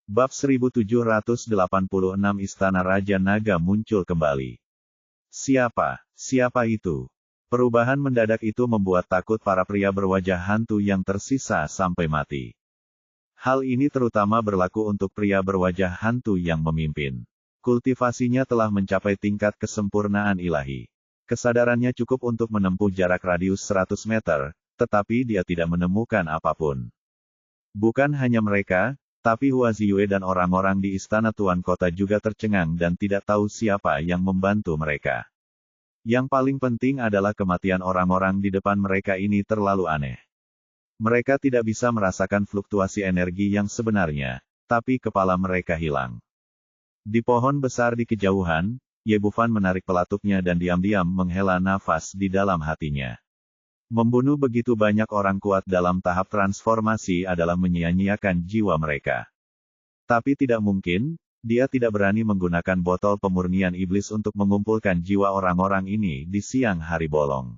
Bab 1786 Istana Raja Naga muncul kembali. Siapa itu? Perubahan mendadak itu membuat takut para pria berwajah hantu yang tersisa sampai mati. Hal ini terutama berlaku untuk pria berwajah hantu yang memimpin. Kultivasinya telah mencapai tingkat kesempurnaan ilahi. Kesadarannya cukup untuk menempuh jarak radius 100 meter, tetapi dia tidak menemukan apapun. Bukan hanya mereka, tapi Hua Ziyue dan orang-orang di istana Tuan Kota juga tercengang dan tidak tahu siapa yang membantu mereka. Yang paling penting adalah kematian orang-orang di depan mereka ini terlalu aneh. Mereka tidak bisa merasakan fluktuasi energi yang sebenarnya, tapi kepala mereka hilang. Di pohon besar di kejauhan, Ye Bufan menarik pelatuknya dan diam-diam menghela nafas di dalam hatinya. Membunuh begitu banyak orang kuat dalam tahap transformasi adalah menyia-nyiakan jiwa mereka. Tapi tidak mungkin, dia tidak berani menggunakan botol pemurnian iblis untuk mengumpulkan jiwa orang-orang ini di siang hari bolong.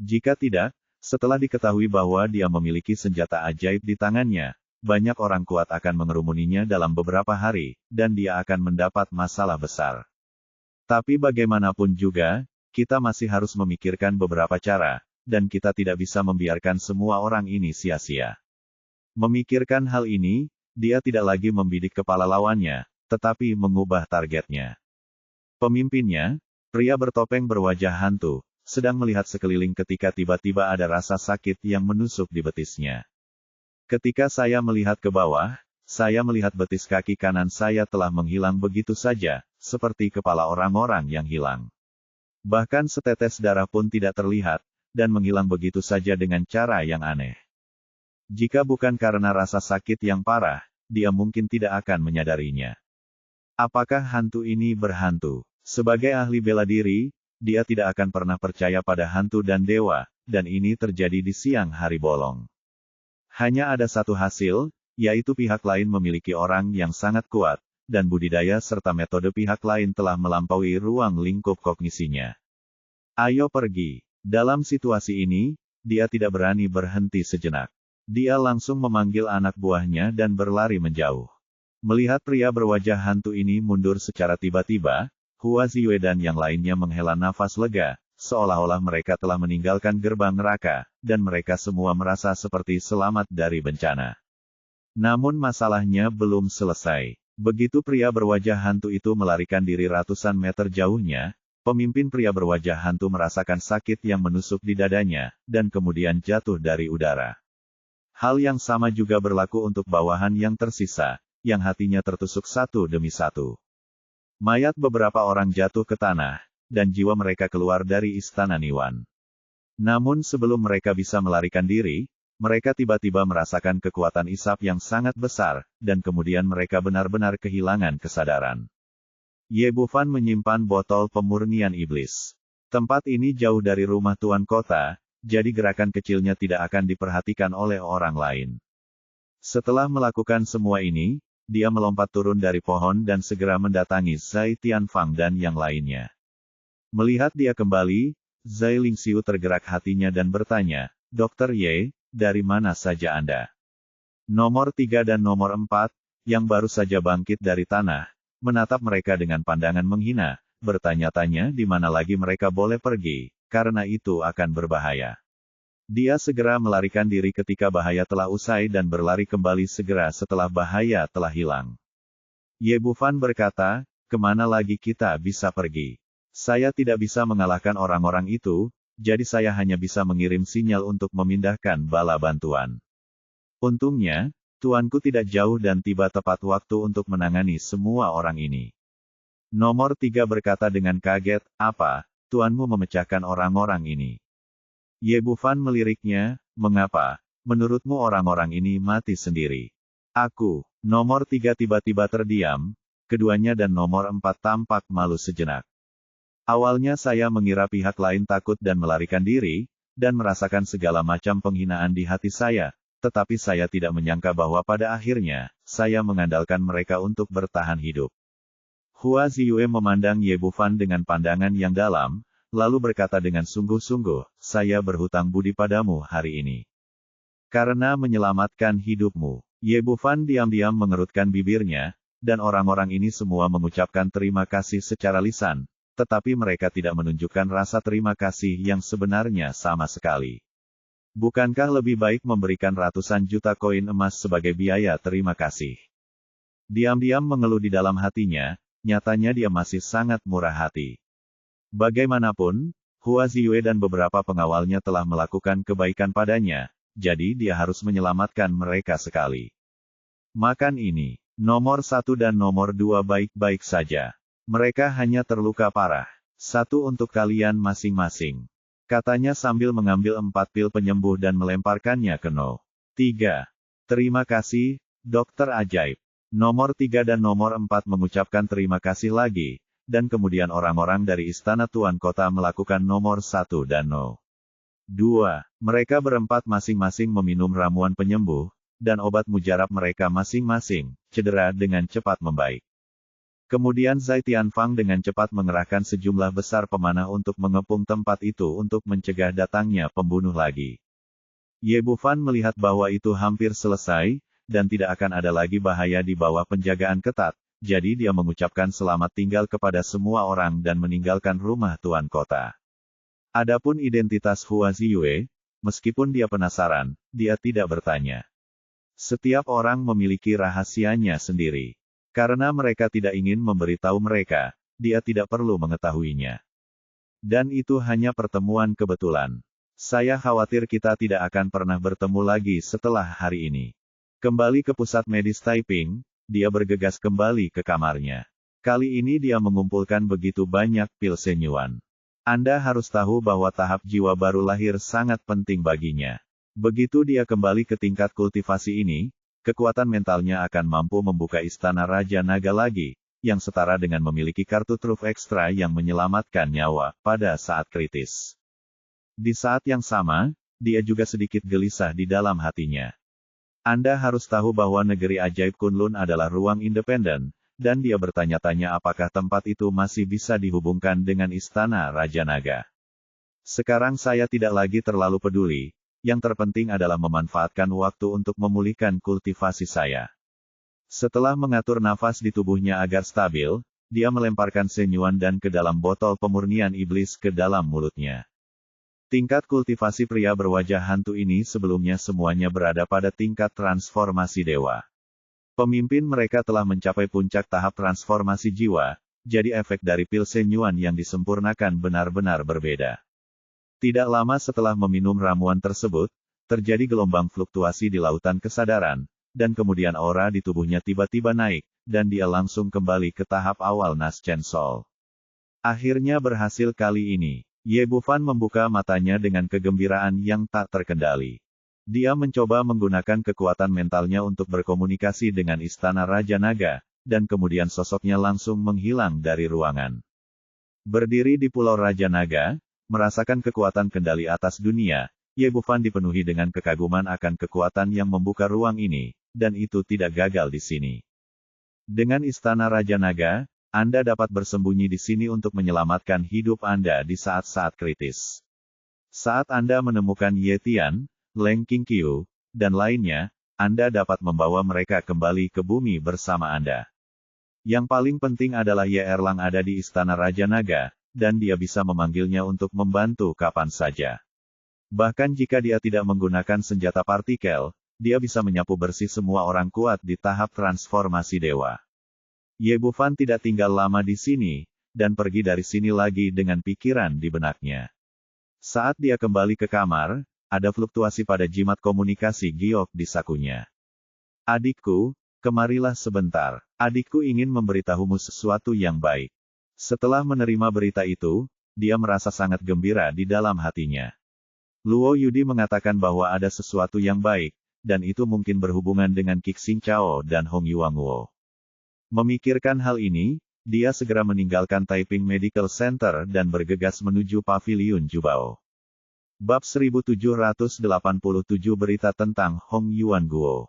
Jika tidak, setelah diketahui bahwa dia memiliki senjata ajaib di tangannya, banyak orang kuat akan mengerumuninya dalam beberapa hari, dan dia akan mendapat masalah besar. Tapi bagaimanapun juga, kita masih harus memikirkan beberapa cara, dan kita tidak bisa membiarkan semua orang ini sia-sia. Memikirkan hal ini, dia tidak lagi membidik kepala lawannya, tetapi mengubah targetnya. Pemimpinnya, pria bertopeng berwajah hantu, sedang melihat sekeliling ketika tiba-tiba ada rasa sakit yang menusuk di betisnya. Ketika saya melihat ke bawah, saya melihat betis kaki kanan saya telah menghilang begitu saja, seperti kepala orang-orang yang hilang. Bahkan setetes darah pun tidak terlihat, dan menghilang begitu saja dengan cara yang aneh. Jika bukan karena rasa sakit yang parah, dia mungkin tidak akan menyadarinya. Apakah hantu ini berhantu? Sebagai ahli bela diri, dia tidak akan pernah percaya pada hantu dan dewa, dan ini terjadi di siang hari bolong. Hanya ada satu hasil, yaitu pihak lain memiliki orang yang sangat kuat, dan budidaya serta metode pihak lain telah melampaui ruang lingkup kognisinya. Ayo pergi. Dalam situasi ini, dia tidak berani berhenti sejenak. Dia langsung memanggil anak buahnya dan berlari menjauh. Melihat pria berwajah hantu ini mundur secara tiba-tiba, Hua Ziyue dan yang lainnya menghela nafas lega, seolah-olah mereka telah meninggalkan gerbang neraka, dan mereka semua merasa seperti selamat dari bencana. Namun masalahnya belum selesai. Begitu pria berwajah hantu itu melarikan diri ratusan meter jauhnya, pemimpin pria berwajah hantu merasakan sakit yang menusuk di dadanya, dan kemudian jatuh dari udara. Hal yang sama juga berlaku untuk bawahan yang tersisa, yang hatinya tertusuk satu demi satu. Mayat beberapa orang jatuh ke tanah, dan jiwa mereka keluar dari istana Niwan. Namun sebelum mereka bisa melarikan diri, mereka tiba-tiba merasakan kekuatan isap yang sangat besar, dan kemudian mereka benar-benar kehilangan kesadaran. Ye Bufan menyimpan botol pemurnian iblis. Tempat ini jauh dari rumah Tuan Kota, jadi gerakan kecilnya tidak akan diperhatikan oleh orang lain. Setelah melakukan semua ini, dia melompat turun dari pohon dan segera mendatangi Zai Tianfang dan yang lainnya. Melihat dia kembali, Zai Lingxiu tergerak hatinya dan bertanya, "Dokter Ye, dari mana saja Anda?" Nomor 3 dan nomor 4, yang baru saja bangkit dari tanah, menatap mereka dengan pandangan menghina, bertanya-tanya di mana lagi mereka boleh pergi, karena itu akan berbahaya. Dia segera melarikan diri ketika bahaya telah usai dan berlari kembali segera setelah bahaya telah hilang. Ye Bufan berkata, "Kemana lagi kita bisa pergi? Saya tidak bisa mengalahkan orang-orang itu, jadi saya hanya bisa mengirim sinyal untuk memindahkan bala bantuan. Untungnya, tuanku tidak jauh dan tiba tepat waktu untuk menangani semua orang ini." Nomor 3 berkata dengan kaget, "Apa, tuanmu memecahkan orang-orang ini?" Ye Bufan meliriknya, "Mengapa, menurutmu orang-orang ini mati sendiri?" "Aku." Nomor 3 tiba-tiba terdiam, keduanya dan nomor 4 tampak malu sejenak. "Awalnya saya mengira pihak lain takut dan melarikan diri, dan merasakan segala macam penghinaan di hati saya, tetapi saya tidak menyangka bahwa pada akhirnya, saya mengandalkan mereka untuk bertahan hidup." Hua Ziyue memandang Ye Bufan dengan pandangan yang dalam, lalu berkata dengan sungguh-sungguh, "Saya berhutang budi padamu hari ini. Karena menyelamatkan hidupmu." Ye Bufan diam-diam mengerutkan bibirnya, dan orang-orang ini semua mengucapkan terima kasih secara lisan, tetapi mereka tidak menunjukkan rasa terima kasih yang sebenarnya sama sekali. Bukankah lebih baik memberikan ratusan juta koin emas sebagai biaya terima kasih? Diam-diam mengeluh di dalam hatinya, nyatanya dia masih sangat murah hati. Bagaimanapun, Hua Ziyue dan beberapa pengawalnya telah melakukan kebaikan padanya, jadi dia harus menyelamatkan mereka sekali. Makan ini, nomor 1 dan nomor 2 baik-baik saja. Mereka hanya terluka parah. 1 untuk kalian masing-masing. Katanya sambil mengambil 4 pil penyembuh dan melemparkannya ke No. 3. Terima kasih, dokter ajaib. Nomor 3 dan nomor 4 mengucapkan terima kasih lagi, dan kemudian orang-orang dari Istana Tuan Kota melakukan nomor 1 dan No. 2. Mereka berempat masing-masing meminum ramuan penyembuh, dan obat mujarab mereka masing-masing, cedera dengan cepat membaik. Kemudian Zai Tianfang dengan cepat mengerahkan sejumlah besar pemanah untuk mengepung tempat itu untuk mencegah datangnya pembunuh lagi. Ye Bufan melihat bahwa itu hampir selesai, dan tidak akan ada lagi bahaya di bawah penjagaan ketat, jadi dia mengucapkan selamat tinggal kepada semua orang dan meninggalkan rumah tuan kota. Adapun identitas Hua Ziyue, meskipun dia penasaran, dia tidak bertanya. Setiap orang memiliki rahasianya sendiri. Karena mereka tidak ingin memberitahu mereka, dia tidak perlu mengetahuinya. Dan itu hanya pertemuan kebetulan. Saya khawatir kita tidak akan pernah bertemu lagi setelah hari ini. Kembali ke pusat medis Taiping, dia bergegas kembali ke kamarnya. Kali ini dia mengumpulkan begitu banyak pil senyuan. Anda harus tahu bahwa tahap jiwa baru lahir sangat penting baginya. Begitu dia kembali ke tingkat kultivasi ini, kekuatan mentalnya akan mampu membuka istana Raja Naga lagi, yang setara dengan memiliki kartu truf ekstra yang menyelamatkan nyawa pada saat kritis. Di saat yang sama, dia juga sedikit gelisah di dalam hatinya. Anda harus tahu bahwa negeri ajaib Kunlun adalah ruang independen, dan dia bertanya-tanya apakah tempat itu masih bisa dihubungkan dengan istana Raja Naga. Sekarang saya tidak lagi terlalu peduli, yang terpenting adalah memanfaatkan waktu untuk memulihkan kultivasi saya. Setelah mengatur nafas di tubuhnya agar stabil, dia melemparkan senyuan dan ke dalam botol pemurnian iblis ke dalam mulutnya. Tingkat kultivasi pria berwajah hantu ini sebelumnya semuanya berada pada tingkat transformasi dewa. Pemimpin mereka telah mencapai puncak tahap transformasi jiwa, jadi efek dari pil senyuan yang disempurnakan benar-benar berbeda. Tidak lama setelah meminum ramuan tersebut, terjadi gelombang fluktuasi di lautan kesadaran, dan kemudian aura di tubuhnya tiba-tiba naik, dan dia langsung kembali ke tahap awal Naschen Sol. Akhirnya berhasil kali ini. Ye Bufan membuka matanya dengan kegembiraan yang tak terkendali. Dia mencoba menggunakan kekuatan mentalnya untuk berkomunikasi dengan Istana Raja Naga, dan kemudian sosoknya langsung menghilang dari ruangan. Berdiri di Pulau Raja Naga, merasakan kekuatan kendali atas dunia, Ye Bufan dipenuhi dengan kekaguman akan kekuatan yang membuka ruang ini, dan itu tidak gagal di sini. Dengan Istana Raja Naga, Anda dapat bersembunyi di sini untuk menyelamatkan hidup Anda di saat-saat kritis. Saat Anda menemukan Ye Tian, Leng Qingqiu, dan lainnya, Anda dapat membawa mereka kembali ke bumi bersama Anda. Yang paling penting adalah Ye Erlang ada di Istana Raja Naga, dan dia bisa memanggilnya untuk membantu kapan saja. Bahkan jika dia tidak menggunakan senjata partikel, dia bisa menyapu bersih semua orang kuat di tahap transformasi dewa. Ye Bufan tidak tinggal lama di sini, dan pergi dari sini lagi dengan pikiran di benaknya. Saat dia kembali ke kamar, ada fluktuasi pada jimat komunikasi giok di sakunya. Adikku, kemarilah sebentar. Adikku ingin memberitahumu sesuatu yang baik. Setelah menerima berita itu, dia merasa sangat gembira di dalam hatinya. Luo Yudi mengatakan bahwa ada sesuatu yang baik, dan itu mungkin berhubungan dengan Qixing Chao dan Hong Yuanguo. Memikirkan hal ini, dia segera meninggalkan Taiping Medical Center dan bergegas menuju Paviliun Jubao. Bab 1787 Berita tentang Hong Yuanguo.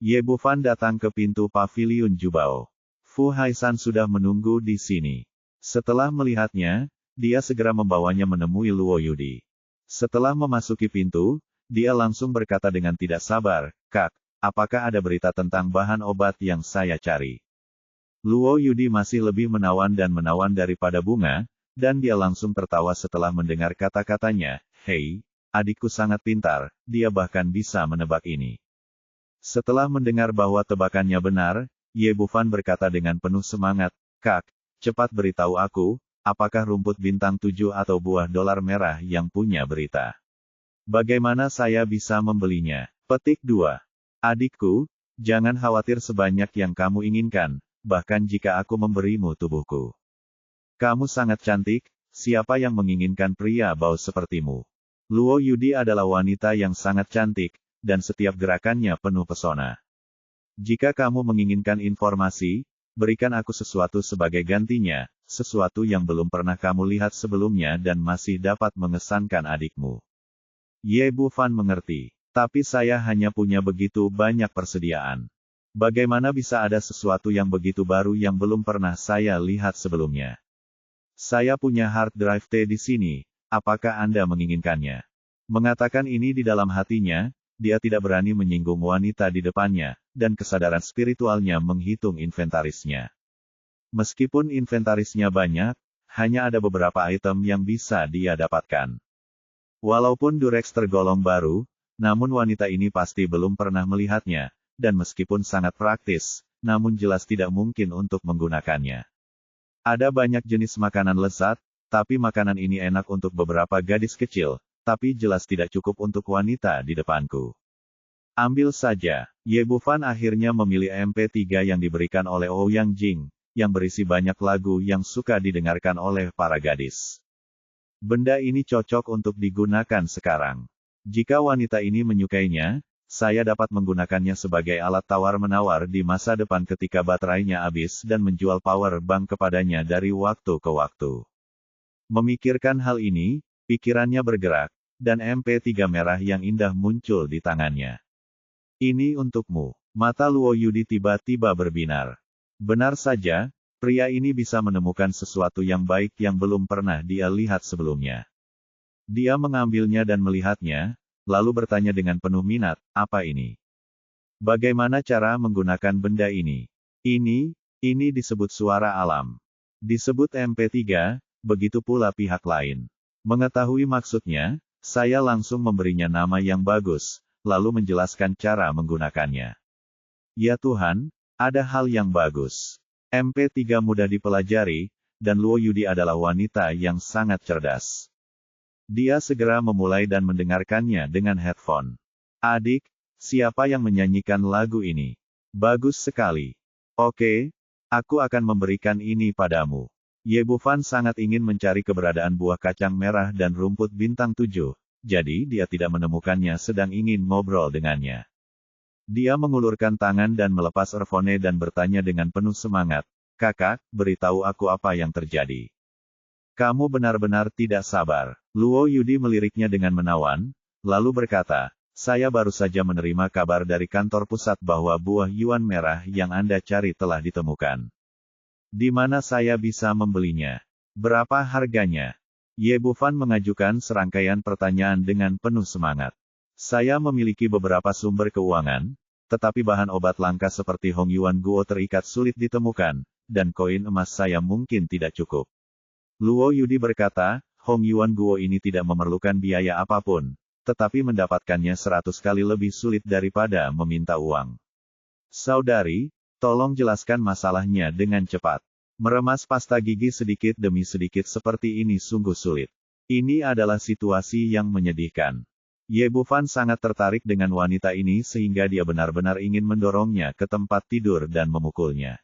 Ye Bufan datang ke pintu Paviliun Jubao. Fu Haisan sudah menunggu di sini. Setelah melihatnya, dia segera membawanya menemui Luo Yudi. Setelah memasuki pintu, dia langsung berkata dengan tidak sabar, "Kak, apakah ada berita tentang bahan obat yang saya cari? Luo Yudi masih lebih menawan daripada bunga, dan dia langsung tertawa setelah mendengar kata-katanya, "Hei, adikku sangat pintar, dia bahkan bisa menebak ini." Setelah mendengar bahwa tebakannya benar, Ye Bufan berkata dengan penuh semangat, "Kak, cepat beritahu aku, apakah rumput bintang 7 atau buah dolar merah yang punya berita? Bagaimana saya bisa membelinya?" Petik 2. Adikku, jangan khawatir sebanyak yang kamu inginkan, bahkan jika aku memberimu tubuhku. Kamu sangat cantik, siapa yang menginginkan pria bau sepertimu? Luo Yudi adalah wanita yang sangat cantik, dan setiap gerakannya penuh pesona. Jika kamu menginginkan informasi, berikan aku sesuatu sebagai gantinya, sesuatu yang belum pernah kamu lihat sebelumnya dan masih dapat mengesankan adikmu. Ye Bufan mengerti, tapi saya hanya punya begitu banyak persediaan. Bagaimana bisa ada sesuatu yang begitu baru yang belum pernah saya lihat sebelumnya? Saya punya hard drive T di sini, apakah Anda menginginkannya? Mengatakan ini di dalam hatinya, dia tidak berani menyinggung wanita di depannya, dan kesadaran spiritualnya menghitung inventarisnya. Meskipun inventarisnya banyak, hanya ada beberapa item yang bisa dia dapatkan. Walaupun Durex tergolong baru, namun wanita ini pasti belum pernah melihatnya, dan meskipun sangat praktis, namun jelas tidak mungkin untuk menggunakannya. Ada banyak jenis makanan lezat, tapi makanan ini enak untuk beberapa gadis kecil, tapi jelas tidak cukup untuk wanita di depanku. Ambil saja. Ye Bufan akhirnya memilih MP3 yang diberikan oleh Ouyang Jing, yang berisi banyak lagu yang suka didengarkan oleh para gadis. Benda ini cocok untuk digunakan sekarang. Jika wanita ini menyukainya, saya dapat menggunakannya sebagai alat tawar-menawar di masa depan ketika baterainya habis dan menjual power bank kepadanya dari waktu ke waktu. Memikirkan hal ini, pikirannya bergerak, dan MP3 merah yang indah muncul di tangannya. "Ini untukmu." Mata Luo Yudi tiba-tiba berbinar. Benar saja, pria ini bisa menemukan sesuatu yang baik yang belum pernah dia lihat sebelumnya. Dia mengambilnya dan melihatnya, lalu bertanya dengan penuh minat, "Apa ini? Bagaimana cara menggunakan benda ini?" Ini disebut suara alam. Disebut MP3, begitu pula pihak lain. Mengetahui maksudnya, saya langsung memberinya nama yang bagus, lalu menjelaskan cara menggunakannya. Ya Tuhan, ada hal yang bagus. MP3 mudah dipelajari, dan Luo Yudi adalah wanita yang sangat cerdas. Dia segera memulai dan mendengarkannya dengan headphone. "Adik, siapa yang menyanyikan lagu ini? Bagus sekali. Oke, aku akan memberikan ini padamu." Ye Bufan sangat ingin mencari keberadaan buah kacang merah dan rumput bintang 7, jadi dia tidak menemukannya sedang ingin ngobrol dengannya. Dia mengulurkan tangan dan melepas earphone dan bertanya dengan penuh semangat, "Kakak, beritahu aku apa yang terjadi. Kamu benar-benar tidak sabar." Luo Yudi meliriknya dengan menawan, lalu berkata, "Saya baru saja menerima kabar dari kantor pusat bahwa buah yuan merah yang Anda cari telah ditemukan. Di mana saya bisa membelinya? Berapa harganya?" Ye Bufan mengajukan serangkaian pertanyaan dengan penuh semangat. "Saya memiliki beberapa sumber keuangan, tetapi bahan obat langka seperti Hong Yuan Guo terikat sulit ditemukan, dan koin emas saya mungkin tidak cukup." Luo Yudi berkata, "Hong Yuan Guo ini tidak memerlukan biaya apapun, tetapi mendapatkannya 100 kali lebih sulit daripada meminta uang. Saudari, tolong jelaskan masalahnya dengan cepat. Meremas pasta gigi sedikit demi sedikit seperti ini sungguh sulit. Ini adalah situasi yang menyedihkan." Ye Bufan sangat tertarik dengan wanita ini sehingga dia benar-benar ingin mendorongnya ke tempat tidur dan memukulnya.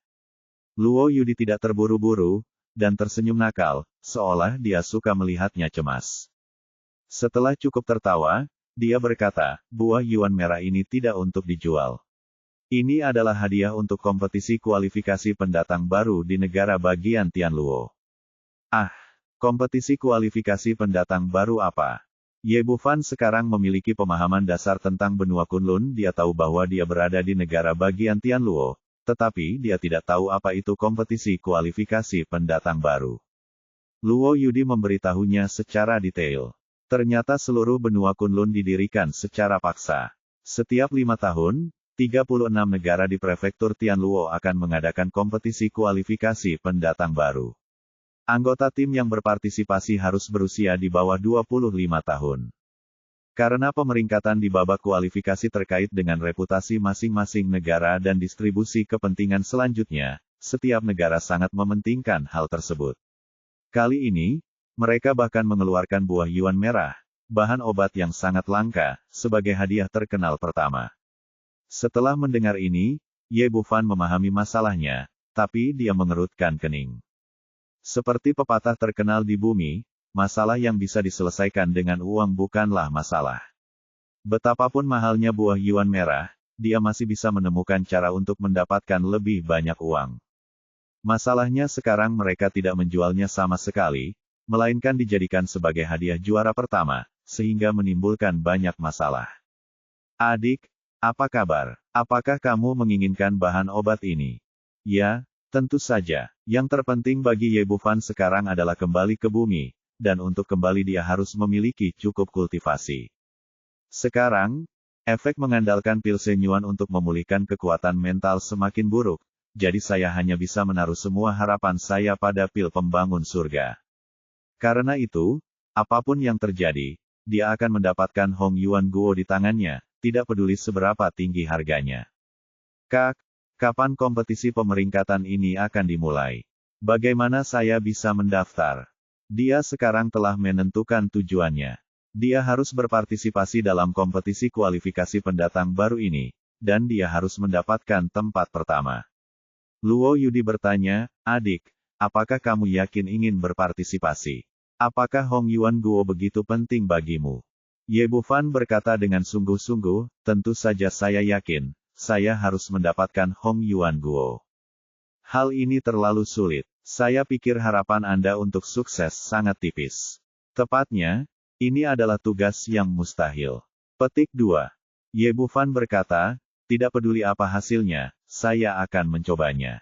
Luo Yudi tidak terburu-buru, dan tersenyum nakal, seolah dia suka melihatnya cemas. Setelah cukup tertawa, dia berkata, "Buah yuan merah ini tidak untuk dijual. Ini adalah hadiah untuk kompetisi kualifikasi pendatang baru di negara bagian Tianluo." "Ah, kompetisi kualifikasi pendatang baru apa?" Ye Bufan sekarang memiliki pemahaman dasar tentang benua Kunlun. Dia tahu bahwa dia berada di negara bagian Tianluo, tetapi dia tidak tahu apa itu kompetisi kualifikasi pendatang baru. Luo Yudi memberitahunya secara detail. Ternyata seluruh benua Kunlun didirikan secara paksa. Setiap 5 tahun, 36 negara di prefektur Tianluo akan mengadakan kompetisi kualifikasi pendatang baru. Anggota tim yang berpartisipasi harus berusia di bawah 25 tahun. Karena pemeringkatan di babak kualifikasi terkait dengan reputasi masing-masing negara dan distribusi kepentingan selanjutnya, setiap negara sangat mementingkan hal tersebut. Kali ini, mereka bahkan mengeluarkan buah yuan merah, bahan obat yang sangat langka, sebagai hadiah terkenal pertama. Setelah mendengar ini, Ye Bufan memahami masalahnya, tapi dia mengerutkan kening. Seperti pepatah terkenal di bumi, masalah yang bisa diselesaikan dengan uang bukanlah masalah. Betapapun mahalnya buah yuan merah, dia masih bisa menemukan cara untuk mendapatkan lebih banyak uang. Masalahnya sekarang mereka tidak menjualnya sama sekali, melainkan dijadikan sebagai hadiah juara pertama, sehingga menimbulkan banyak masalah. Adik, apa kabar? Apakah kamu menginginkan bahan obat ini? Ya, tentu saja. Yang terpenting bagi Ye Bufan sekarang adalah kembali ke bumi, dan untuk kembali dia harus memiliki cukup kultivasi. Sekarang, efek mengandalkan pil Shenyuan untuk memulihkan kekuatan mental semakin buruk, jadi saya hanya bisa menaruh semua harapan saya pada pil pembangun surga. Karena itu, apapun yang terjadi, dia akan mendapatkan Hong Yuan Guo di tangannya, tidak peduli seberapa tinggi harganya. Kapan kompetisi pemeringkatan ini akan dimulai? Bagaimana saya bisa mendaftar? Dia sekarang telah menentukan tujuannya. Dia harus berpartisipasi dalam kompetisi kualifikasi pendatang baru ini, dan dia harus mendapatkan tempat pertama. Luo Yudi bertanya, adik, apakah kamu yakin ingin berpartisipasi? Apakah Hong Yuan Guo begitu penting bagimu? Ye Bufan berkata dengan sungguh-sungguh, tentu saja saya yakin, saya harus mendapatkan Hong Yuan Guo. Hal ini terlalu sulit. Saya pikir harapan Anda untuk sukses sangat tipis. Tepatnya, ini adalah tugas yang mustahil. Petik 2. Ye Bufan berkata, tidak peduli apa hasilnya, saya akan mencobanya.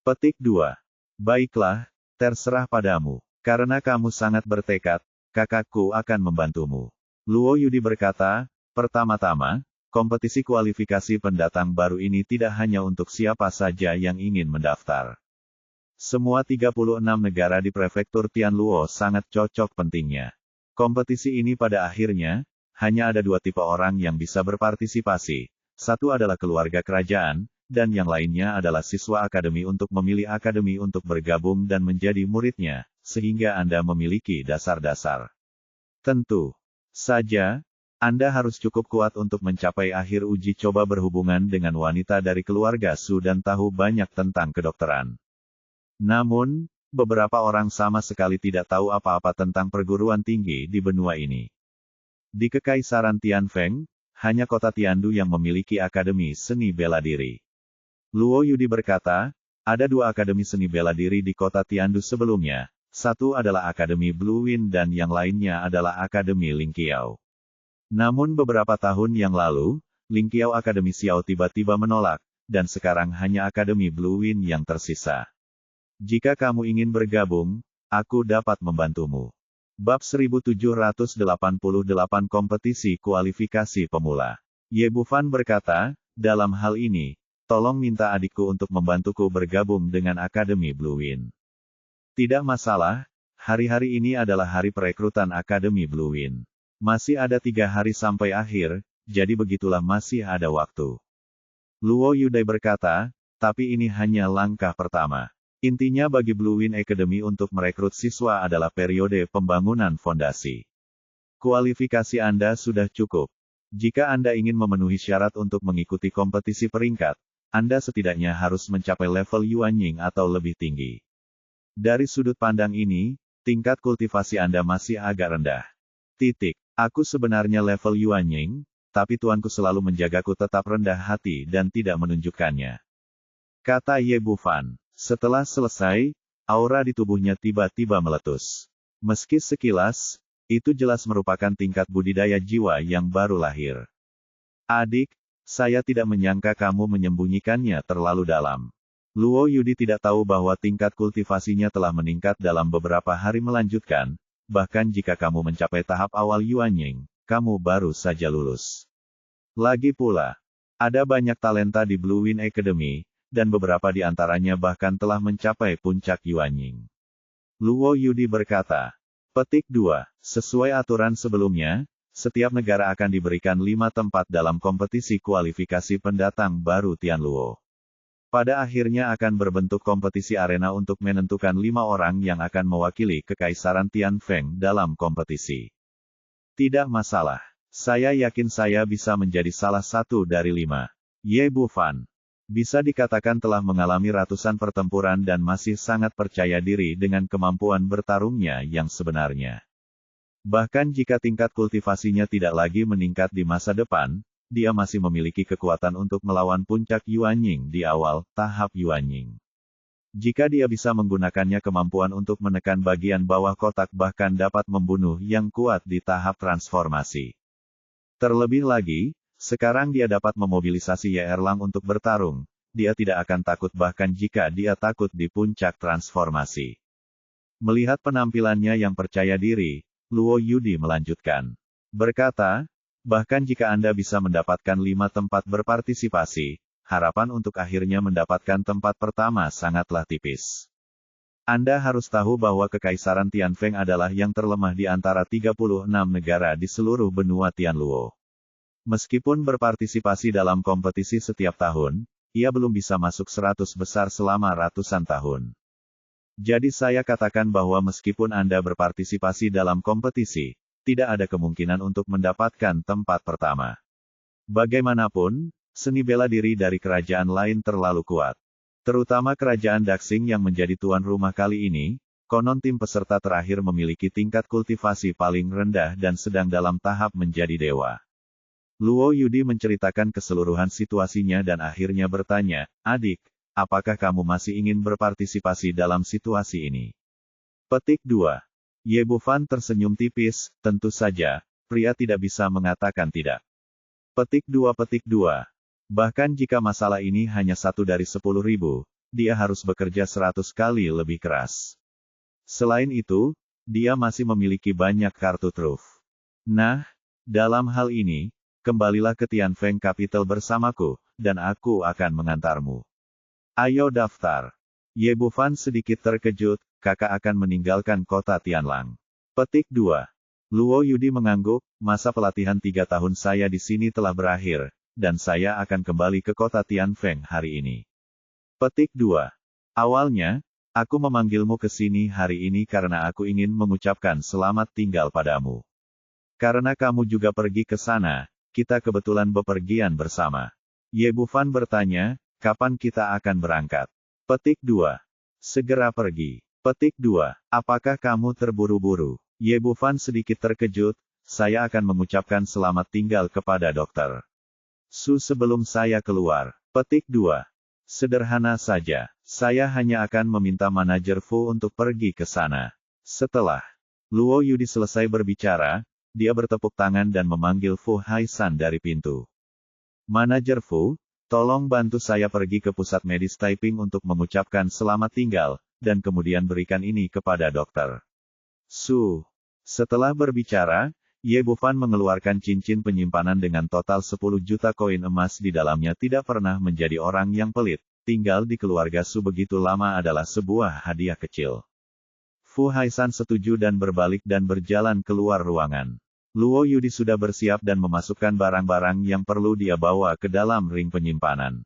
Petik 2. Baiklah, terserah padamu. Karena kamu sangat bertekad, kakakku akan membantumu. Luo Yudi berkata, pertama-tama, kompetisi kualifikasi pendatang baru ini tidak hanya untuk siapa saja yang ingin mendaftar. Semua 36 negara di prefektur Tianluo sangat cocok pentingnya. Kompetisi ini pada akhirnya, hanya ada dua tipe orang yang bisa berpartisipasi. Satu adalah keluarga kerajaan, dan yang lainnya adalah siswa akademi untuk memilih akademi untuk bergabung dan menjadi muridnya, sehingga Anda memiliki dasar-dasar. Tentu saja, Anda harus cukup kuat untuk mencapai akhir uji coba berhubungan dengan wanita dari keluarga Su dan tahu banyak tentang kedokteran. Namun, beberapa orang sama sekali tidak tahu apa-apa tentang perguruan tinggi di benua ini. Di Kekaisaran Tianfeng, hanya kota Tiandu yang memiliki akademi seni bela diri. Luo Yudi berkata, ada dua akademi seni bela diri di kota Tiandu sebelumnya, satu adalah Akademi Blue Wind dan yang lainnya adalah Akademi Lingqiao. Namun beberapa tahun yang lalu, Lingqiao Akademi Xiao tiba-tiba menolak, dan sekarang hanya Akademi Blue Wind yang tersisa. Jika kamu ingin bergabung, aku dapat membantumu. Bab 1788 Kompetisi Kualifikasi Pemula. Ye Bufan berkata, dalam hal ini, tolong minta adikku untuk membantuku bergabung dengan Akademi Blue Wind. Tidak masalah, hari-hari ini adalah hari perekrutan Akademi Blue Wind. Masih ada 3 hari sampai akhir, jadi begitulah masih ada waktu. Luo Yudai berkata, tapi ini hanya langkah pertama. Intinya bagi Blue Wind Academy untuk merekrut siswa adalah periode pembangunan fondasi. Kualifikasi Anda sudah cukup. Jika Anda ingin memenuhi syarat untuk mengikuti kompetisi peringkat, Anda setidaknya harus mencapai level Yuanying atau lebih tinggi. Dari sudut pandang ini, tingkat kultivasi Anda masih agak rendah. Aku sebenarnya level Yuanying, tapi tuanku selalu menjagaku tetap rendah hati dan tidak menunjukkannya. Kata Ye Bufan. Setelah selesai, aura di tubuhnya tiba-tiba meletus. Meski sekilas, itu jelas merupakan tingkat budidaya jiwa yang baru lahir. Adik, saya tidak menyangka kamu menyembunyikannya terlalu dalam. Luo Yudi tidak tahu bahwa tingkat kultivasinya telah meningkat dalam beberapa hari melanjutkan, bahkan jika kamu mencapai tahap awal Yuanying, kamu baru saja lulus. Lagi pula, Ada banyak talenta di Blue Wind Academy, dan beberapa di antaranya bahkan telah mencapai puncak Yuanying. Luo Yudi berkata. Petik 2. Sesuai aturan sebelumnya, setiap negara akan diberikan 5 tempat dalam kompetisi kualifikasi pendatang baru Tianluo. Pada akhirnya akan berbentuk kompetisi arena untuk menentukan 5 orang yang akan mewakili Kekaisaran Tianfeng dalam kompetisi. Tidak masalah. Saya yakin saya bisa menjadi salah satu dari 5. Ye Bufan. Bisa dikatakan telah mengalami ratusan pertempuran dan masih sangat percaya diri dengan kemampuan bertarungnya yang sebenarnya. Bahkan jika tingkat kultivasinya tidak lagi meningkat di masa depan, dia masih memiliki kekuatan untuk melawan puncak Yuanying di awal tahap Yuanying. Jika dia bisa menggunakannya kemampuan untuk menekan bagian bawah kotak bahkan dapat membunuh yang kuat di tahap transformasi. Terlebih lagi, sekarang dia dapat memobilisasi Ye Erlang untuk bertarung. Dia tidak akan takut bahkan jika dia takut di puncak transformasi. Melihat penampilannya yang percaya diri, Luo Yudi melanjutkan. Berkata, bahkan jika Anda bisa mendapatkan 5 tempat berpartisipasi, harapan untuk akhirnya mendapatkan tempat pertama sangatlah tipis. Anda harus tahu bahwa Kekaisaran Tianfeng adalah yang terlemah di antara 36 negara di seluruh benua Tianluo. Meskipun berpartisipasi dalam kompetisi setiap tahun, ia belum bisa masuk 100 besar selama ratusan tahun. Jadi saya katakan bahwa meskipun Anda berpartisipasi dalam kompetisi, tidak ada kemungkinan untuk mendapatkan tempat pertama. Bagaimanapun, seni bela diri dari kerajaan lain terlalu kuat. Terutama kerajaan Daxing yang menjadi tuan rumah kali ini, konon tim peserta terakhir memiliki tingkat kultivasi paling rendah dan sedang dalam tahap menjadi dewa. Luo Yudi menceritakan keseluruhan situasinya dan akhirnya bertanya, adik, apakah kamu masih ingin berpartisipasi dalam situasi ini? Petik 2. Ye Bufan tersenyum tipis, tentu saja, pria tidak bisa mengatakan tidak. Petik 2. Bahkan jika masalah ini hanya 1 dari 10.000, dia harus bekerja 100 kali lebih keras. Selain itu, dia masih memiliki banyak kartu truf. Nah, dalam hal ini, kembalilah ke Tianfeng Capital bersamaku, dan aku akan mengantarmu. Ayo daftar. Ye Bufan sedikit terkejut, kakak akan meninggalkan kota Tianlang. Petik 2. Luo Yudi mengangguk, masa pelatihan 3 tahun saya di sini telah berakhir, dan saya akan kembali ke kota Tianfeng hari ini. Petik 2. Awalnya, aku memanggilmu ke sini hari ini karena aku ingin mengucapkan selamat tinggal padamu. Karena kamu juga pergi ke sana, kita kebetulan bepergian bersama. Ye Bufan bertanya, kapan kita akan berangkat? Petik 2. Segera pergi. Petik 2. Apakah kamu terburu-buru? Ye Bufan sedikit terkejut, saya akan mengucapkan selamat tinggal kepada dokter Su sebelum saya keluar. Petik 2. Sederhana saja, saya hanya akan meminta manajer Fu untuk pergi ke sana. Setelah Luo Yudi selesai berbicara, dia bertepuk tangan dan memanggil Fu Haisan dari pintu. Manajer Fu, tolong bantu saya pergi ke pusat medis Taiping untuk mengucapkan selamat tinggal, dan kemudian berikan ini kepada dokter Su. Setelah berbicara, Ye Bufan mengeluarkan cincin penyimpanan dengan total 10 juta koin emas di dalamnya. Tidak pernah menjadi orang yang pelit, tinggal di keluarga Su begitu lama adalah sebuah hadiah kecil. Fu Haisan setuju dan berbalik dan berjalan keluar ruangan. Luo Yudi sudah bersiap dan memasukkan barang-barang yang perlu dia bawa ke dalam ring penyimpanan.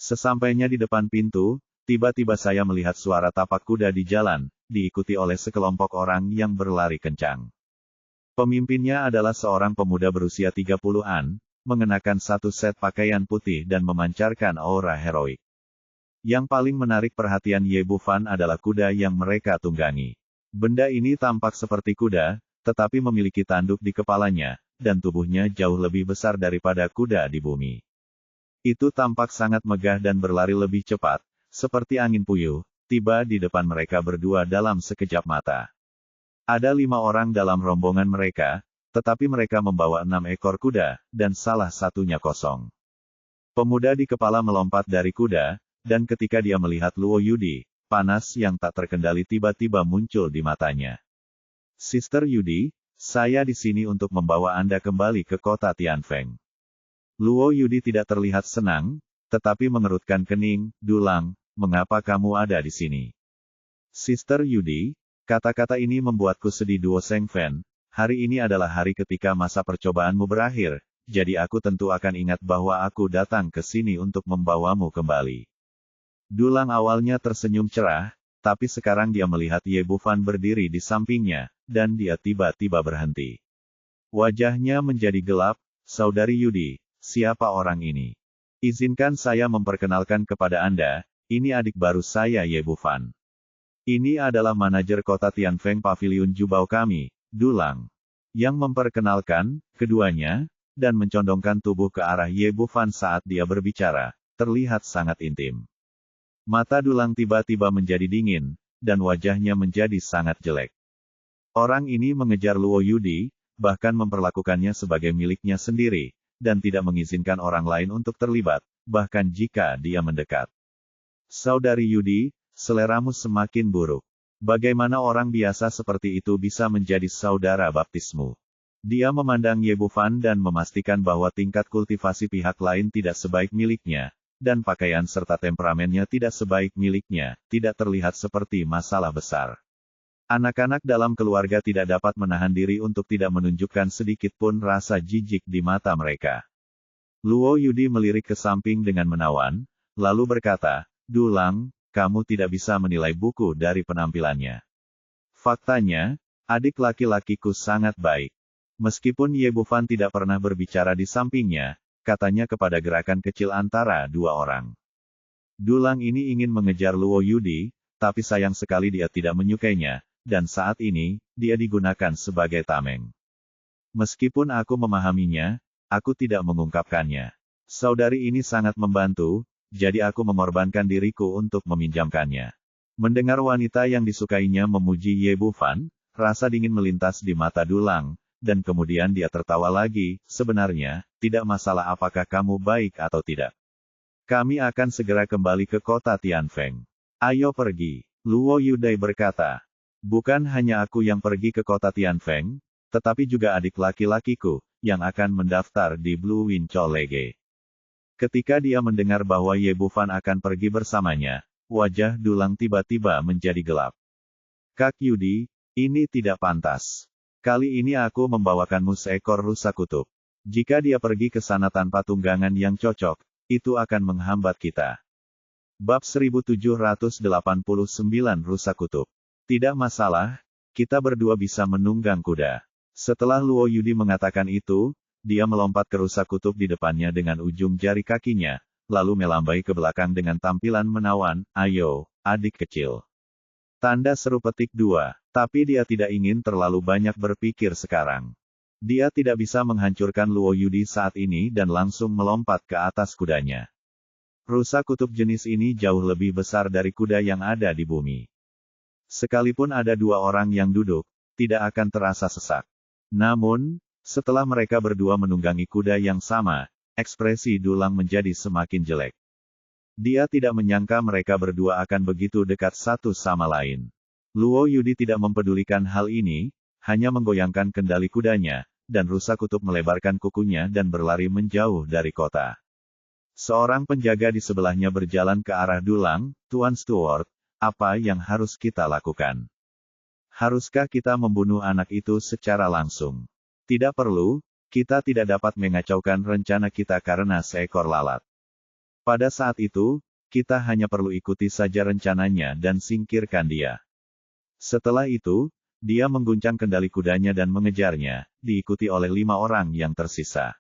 Sesampainya di depan pintu, tiba-tiba saya melihat suara tapak kuda di jalan, diikuti oleh sekelompok orang yang berlari kencang. Pemimpinnya adalah seorang pemuda berusia 30-an, mengenakan satu set pakaian putih dan memancarkan aura heroik. Yang paling menarik perhatian Ye Bufan adalah kuda yang mereka tunggangi. Benda ini tampak seperti kuda, tetapi memiliki tanduk di kepalanya, dan tubuhnya jauh lebih besar daripada kuda di bumi. Itu tampak sangat megah dan berlari lebih cepat, seperti angin puyuh, tiba di depan mereka berdua dalam sekejap mata. Ada 5 orang dalam rombongan mereka, tetapi mereka membawa 6 ekor kuda, dan salah satunya kosong. Pemuda di kepala melompat dari kuda, dan ketika dia melihat Luo Yudi, panas yang tak terkendali tiba-tiba muncul di matanya. Sister Yudi, saya di sini untuk membawa Anda kembali ke kota Tianfeng. Luo Yudi tidak terlihat senang, tetapi mengerutkan kening. Dulang, mengapa kamu ada di sini? Sister Yudi, kata-kata ini membuatku sedih. Duo Seng Fen, hari ini adalah hari ketika masa percobaanmu berakhir, jadi aku tentu akan ingat bahwa aku datang ke sini untuk membawamu kembali. Dulang awalnya tersenyum cerah, tapi sekarang dia melihat Ye Bufan berdiri di sampingnya, dan dia tiba-tiba berhenti. Wajahnya menjadi gelap. Saudari Yudi, siapa orang ini? Izinkan saya memperkenalkan kepada Anda, ini adik baru saya Ye Bufan. Ini adalah manajer kota Tianfeng Pavilion Jubao kami, Dulang. Yang memperkenalkan keduanya, dan mencondongkan tubuh ke arah Ye Bufan saat dia berbicara, terlihat sangat intim. Mata Dulang tiba-tiba menjadi dingin, dan wajahnya menjadi sangat jelek. Orang ini mengejar Luo Yudi, bahkan memperlakukannya sebagai miliknya sendiri, dan tidak mengizinkan orang lain untuk terlibat, bahkan jika dia mendekat. Saudari Yudi, seleramu semakin buruk. Bagaimana orang biasa seperti itu bisa menjadi saudara baptismu? Dia memandang Ye Bufan dan memastikan bahwa tingkat kultivasi pihak lain tidak sebaik miliknya, dan pakaian serta temperamennya tidak sebaik miliknya, tidak terlihat seperti masalah besar. Anak-anak dalam keluarga tidak dapat menahan diri untuk tidak menunjukkan sedikit pun rasa jijik di mata mereka. Luo Yudi melirik ke samping dengan menawan, lalu berkata, Dulang, kamu tidak bisa menilai buku dari penampilannya. Faktanya, adik laki-lakiku sangat baik. Meskipun Ye Bufan tidak pernah berbicara di sampingnya, katanya kepada gerakan kecil antara dua orang. Dulang ini ingin mengejar Luo Yudi, tapi sayang sekali dia tidak menyukainya, dan saat ini, dia digunakan sebagai tameng. Meskipun aku memahaminya, aku tidak mengungkapkannya. Saudari ini sangat membantu, jadi aku mengorbankan diriku untuk meminjamkannya. Mendengar wanita yang disukainya memuji Ye Bufan, rasa dingin melintas di mata Dulang, dan kemudian dia tertawa lagi. Sebenarnya, tidak masalah apakah kamu baik atau tidak. Kami akan segera kembali ke kota Tianfeng. Ayo pergi. Luo Yudi berkata. Bukan hanya aku yang pergi ke kota Tianfeng, tetapi juga adik laki-lakiku, yang akan mendaftar di Blue Wind College. Ketika dia mendengar bahwa Ye Bufan akan pergi bersamanya, wajah Dulang tiba-tiba menjadi gelap. Kak Yudi, ini tidak pantas. Kali ini aku membawakanmu seekor rusa kutub. Jika dia pergi ke sana tanpa tunggangan yang cocok, itu akan menghambat kita. Bab 1789 Rusa Kutub. Tidak masalah, kita berdua bisa menunggang kuda. Setelah Luo Yudi mengatakan itu, dia melompat ke rusa kutub di depannya dengan ujung jari kakinya, lalu melambai ke belakang dengan tampilan menawan, ayo, adik kecil. Tanda seru petik 2, tapi dia tidak ingin terlalu banyak berpikir sekarang. Dia tidak bisa menghancurkan Luo Yudi saat ini dan langsung melompat ke atas kudanya. Rusa kutub jenis ini jauh lebih besar dari kuda yang ada di bumi. Sekalipun ada dua orang yang duduk, tidak akan terasa sesak. Namun, setelah mereka berdua menunggangi kuda yang sama, ekspresi Dulang menjadi semakin jelek. Dia tidak menyangka mereka berdua akan begitu dekat satu sama lain. Luo Yudi tidak mempedulikan hal ini, hanya menggoyangkan kendali kudanya, dan rusa kutub melebarkan kukunya dan berlari menjauh dari kota. Seorang penjaga di sebelahnya berjalan ke arah Dulang, Tuan Stewart, apa yang harus kita lakukan? Haruskah kita membunuh anak itu secara langsung? Tidak perlu, kita tidak dapat mengacaukan rencana kita karena seekor lalat. Pada saat itu, kita hanya perlu ikuti saja rencananya dan singkirkan dia. Setelah itu, dia mengguncang kendali kudanya dan mengejarnya, diikuti oleh 5 orang yang tersisa.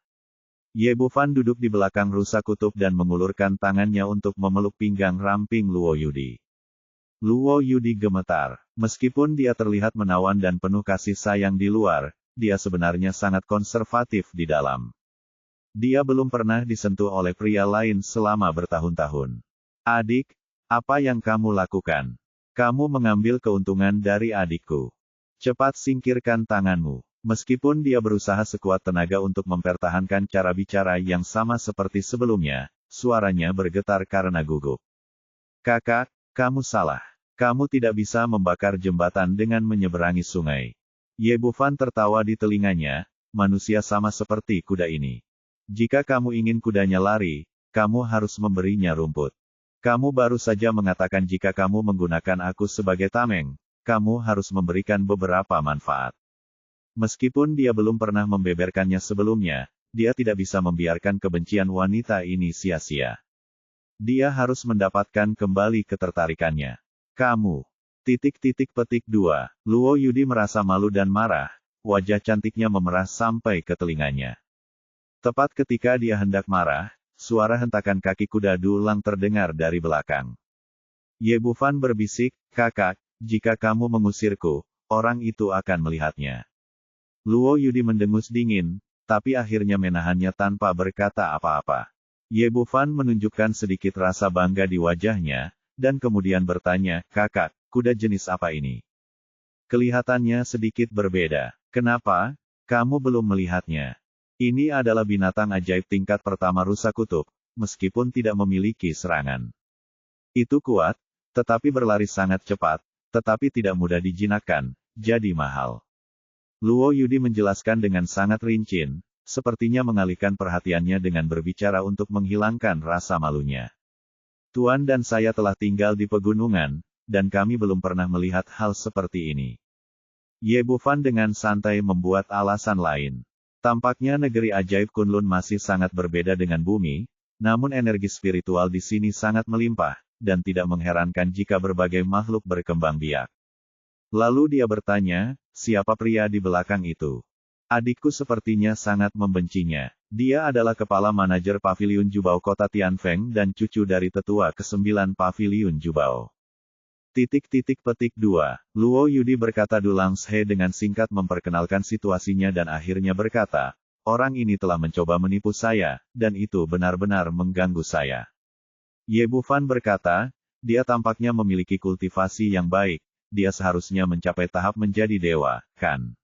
Ye Bufan duduk di belakang rusa kutub dan mengulurkan tangannya untuk memeluk pinggang ramping Luo Yudi. Luo Yudi gemetar. Meskipun dia terlihat menawan dan penuh kasih sayang di luar, dia sebenarnya sangat konservatif di dalam. Dia belum pernah disentuh oleh pria lain selama bertahun-tahun. Adik, apa yang kamu lakukan? Kamu mengambil keuntungan dari adikku. Cepat singkirkan tanganmu. Meskipun dia berusaha sekuat tenaga untuk mempertahankan cara bicara yang sama seperti sebelumnya, suaranya bergetar karena gugup. Kakak, kamu salah. Kamu tidak bisa membakar jembatan dengan menyeberangi sungai. Ye Bufan tertawa di telinganya, manusia sama seperti kuda ini. Jika kamu ingin kudanya lari, kamu harus memberinya rumput. Kamu baru saja mengatakan jika kamu menggunakan aku sebagai tameng, kamu harus memberikan beberapa manfaat. Meskipun dia belum pernah membeberkannya sebelumnya, dia tidak bisa membiarkan kebencian wanita ini sia-sia. Dia harus mendapatkan kembali ketertarikannya. Kamu. .. 2. Luo Yudi merasa malu dan marah, wajah cantiknya memerah sampai ke telinganya. Tepat ketika dia hendak marah, suara hentakan kaki kuda dulang terdengar dari belakang. Ye Bufan berbisik, "Kakak, jika kamu mengusirku, orang itu akan melihatnya." Luo Yudi mendengus dingin, tapi akhirnya menahannya tanpa berkata apa-apa. Ye Bufan menunjukkan sedikit rasa bangga di wajahnya, dan kemudian bertanya, "Kakak, kuda jenis apa ini?" Kelihatannya sedikit berbeda. "Kenapa? Kamu belum melihatnya?" Ini adalah binatang ajaib tingkat pertama rusa kutub, meskipun tidak memiliki serangan. Itu kuat, tetapi berlari sangat cepat, tetapi tidak mudah dijinakkan, jadi mahal. Luo Yudi menjelaskan dengan sangat rinci, sepertinya mengalihkan perhatiannya dengan berbicara untuk menghilangkan rasa malunya. "Tuan dan saya telah tinggal di pegunungan, dan kami belum pernah melihat hal seperti ini." Ye Bufan dengan santai membuat alasan lain. Tampaknya negeri ajaib Kunlun masih sangat berbeda dengan bumi, namun energi spiritual di sini sangat melimpah, dan tidak mengherankan jika berbagai makhluk berkembang biak. Lalu dia bertanya, "Siapa pria di belakang itu?" "Adikku sepertinya sangat membencinya. Dia adalah kepala manajer Paviliun Jubao Kota Tianfeng dan cucu dari tetua ke-9 Paviliun Jubao." 2. Luo Yudi berkata Dulang She dengan singkat memperkenalkan situasinya dan akhirnya berkata, "Orang ini telah mencoba menipu saya, dan itu benar-benar mengganggu saya." Ye Bufan berkata, "Dia tampaknya memiliki kultivasi yang baik, dia seharusnya mencapai tahap menjadi dewa, kan?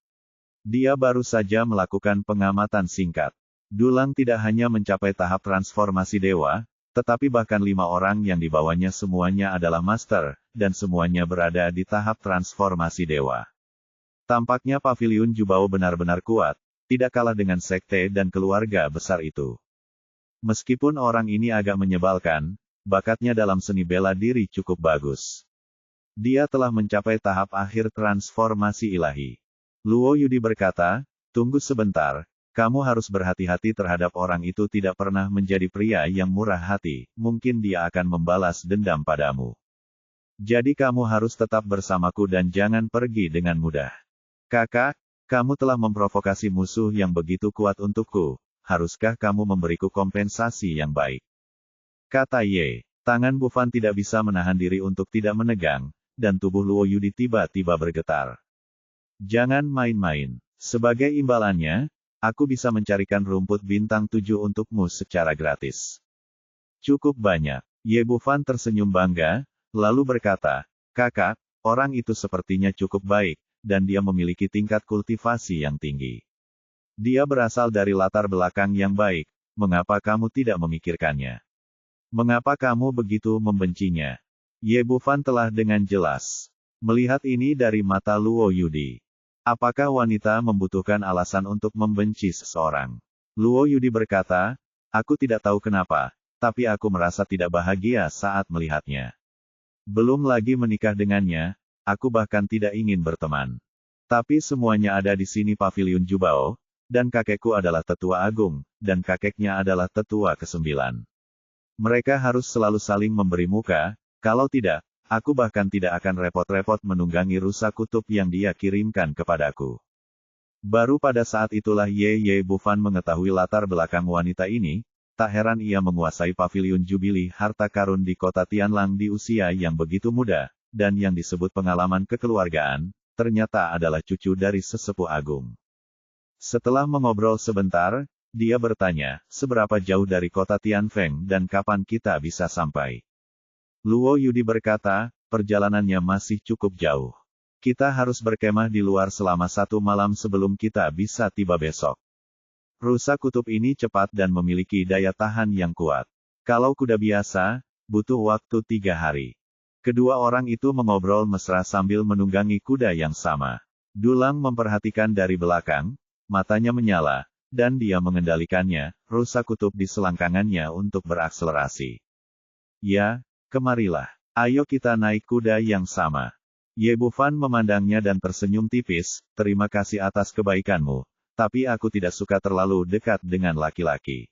Dia baru saja melakukan pengamatan singkat. Dulang tidak hanya mencapai tahap transformasi dewa, tetapi bahkan 5 orang yang dibawanya semuanya adalah master, dan semuanya berada di tahap transformasi dewa. Tampaknya Paviliun Jubao benar-benar kuat, tidak kalah dengan sekte dan keluarga besar itu. Meskipun orang ini agak menyebalkan, bakatnya dalam seni bela diri cukup bagus. Dia telah mencapai tahap akhir transformasi ilahi." Luo Yudi berkata, "Tunggu sebentar. Kamu harus berhati-hati terhadap orang itu tidak pernah menjadi pria yang murah hati, mungkin dia akan membalas dendam padamu. Jadi kamu harus tetap bersamaku dan jangan pergi dengan mudah." "Kakak, kamu telah memprovokasi musuh yang begitu kuat untukku, haruskah kamu memberiku kompensasi yang baik?" kata Ye. Tangan Bufan tidak bisa menahan diri untuk tidak menegang, dan tubuh Luo Yudi tiba-tiba bergetar. "Jangan main-main. Sebagai imbalannya, aku bisa mencarikan rumput bintang 7 untukmu secara gratis." "Cukup banyak." Ye Bufan tersenyum bangga, lalu berkata, "Kakak, orang itu sepertinya cukup baik, dan dia memiliki tingkat kultivasi yang tinggi. Dia berasal dari latar belakang yang baik, mengapa kamu tidak memikirkannya? Mengapa kamu begitu membencinya?" Ye Bufan telah dengan jelas melihat ini dari mata Luo Yudi. Apakah wanita membutuhkan alasan untuk membenci seseorang? Luo Yudi berkata, "Aku tidak tahu kenapa, tapi aku merasa tidak bahagia saat melihatnya. Belum lagi menikah dengannya, aku bahkan tidak ingin berteman. Tapi semuanya ada di sini Paviliun Jubao, dan kakekku adalah tetua agung, dan kakeknya adalah tetua ke-9. Mereka harus selalu saling memberi muka, kalau tidak, aku bahkan tidak akan repot-repot menunggangi rusa kutub yang dia kirimkan kepadaku." Baru pada saat itulah Ye Bufan mengetahui latar belakang wanita ini, tak heran ia menguasai Paviliun Jubili harta karun di kota Tianlang di usia yang begitu muda, dan yang disebut pengalaman kekeluargaan, ternyata adalah cucu dari sesepuh agung. Setelah mengobrol sebentar, dia bertanya, "Seberapa jauh dari kota Tianfeng dan kapan kita bisa sampai?" Luo Yudi berkata, "Perjalanannya masih cukup jauh. Kita harus berkemah di luar selama 1 malam sebelum kita bisa tiba besok. Rusa kutub ini cepat dan memiliki daya tahan yang kuat. Kalau kuda biasa, butuh waktu 3 hari." Kedua orang itu mengobrol mesra sambil menunggangi kuda yang sama. Dulang memperhatikan dari belakang, matanya menyala, dan dia mengendalikannya, rusa kutub di selangkangannya untuk berakselerasi. Ya, kemarilah. Ayo kita naik kuda yang sama. Ye Bufan memandangnya dan tersenyum tipis, terima kasih atas kebaikanmu, tapi aku tidak suka terlalu dekat dengan laki-laki.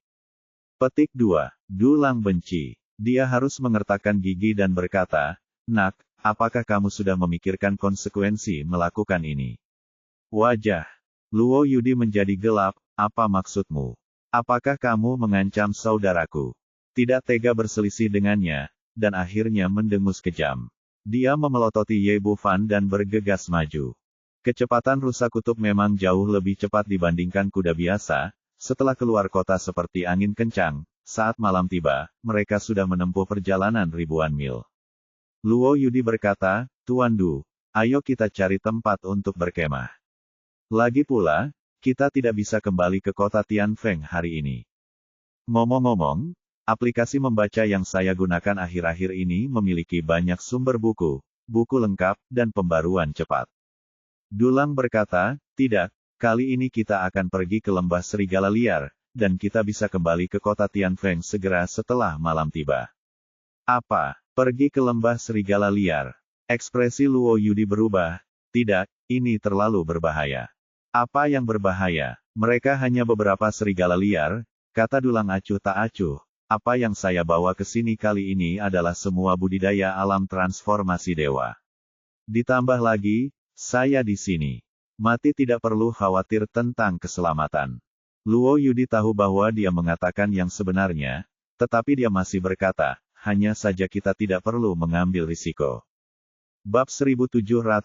Petik 2. Dulang benci. Dia harus mengertakkan gigi dan berkata, "Nak, apakah kamu sudah memikirkan konsekuensi melakukan ini?" Wajah Luo Yudi menjadi gelap, apa maksudmu? Apakah kamu mengancam saudaraku? Tidak tega berselisih dengannya, dan akhirnya mendengus kejam. Dia memelototi Ye Bufan dan bergegas maju. Kecepatan rusa kutub memang jauh lebih cepat dibandingkan kuda biasa. Setelah keluar kota seperti angin kencang, saat malam tiba, mereka sudah menempuh perjalanan ribuan mil. Luo Yudi berkata, "Tuan Du, ayo kita cari tempat untuk berkemah. Lagi pula, kita tidak bisa kembali ke kota Tianfeng hari ini." Ngomong-ngomong, aplikasi membaca yang saya gunakan akhir-akhir ini memiliki banyak sumber buku, buku lengkap, dan pembaruan cepat. Dulang berkata, "Tidak, kali ini kita akan pergi ke lembah serigala liar, dan kita bisa kembali ke kota Tianfeng segera setelah malam tiba." Apa? Pergi ke lembah serigala liar? Ekspresi Luo Yudi berubah. Tidak, ini terlalu berbahaya. Apa yang berbahaya? Mereka hanya beberapa serigala liar, kata Dulang acuh tak acuh. Apa yang saya bawa ke sini kali ini adalah semua budidaya alam transformasi dewa. Ditambah lagi, saya di sini. Mati tidak perlu khawatir tentang keselamatan. Luo Yudi tahu bahwa dia mengatakan yang sebenarnya, tetapi dia masih berkata, hanya saja kita tidak perlu mengambil risiko. Bab 1790